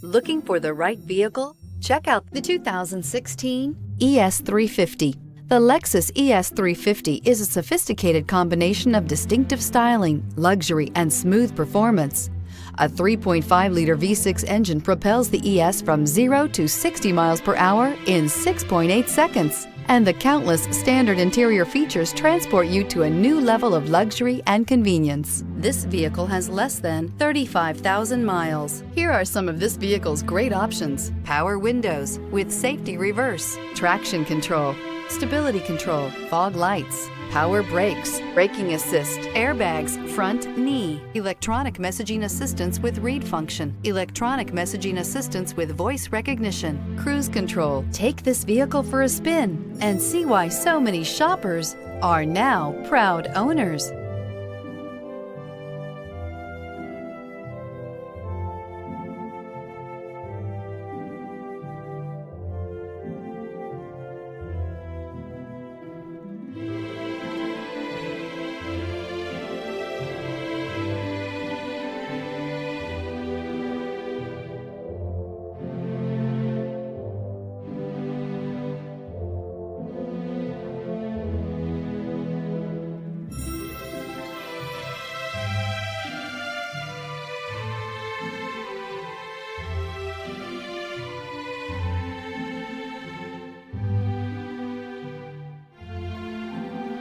Looking for the right vehicle? Check out the 2016 ES350. The Lexus ES350 is a sophisticated combination of distinctive styling, luxury, and smooth performance. A 3.5-liter V6 engine propels the ES from 0 to 60 miles per hour in 6.8 seconds. And the countless standard interior features transport you to a new level of luxury and convenience. This vehicle has less than 35,000 miles. Here are some of this vehicle's great options: power windows with safety reverse, traction control, stability control, fog lights, power brakes, braking assist, airbags, front knee, electronic messaging assistance with read function, electronic messaging assistance with voice recognition, cruise control. Take this vehicle for a spin and see why so many shoppers are now proud owners.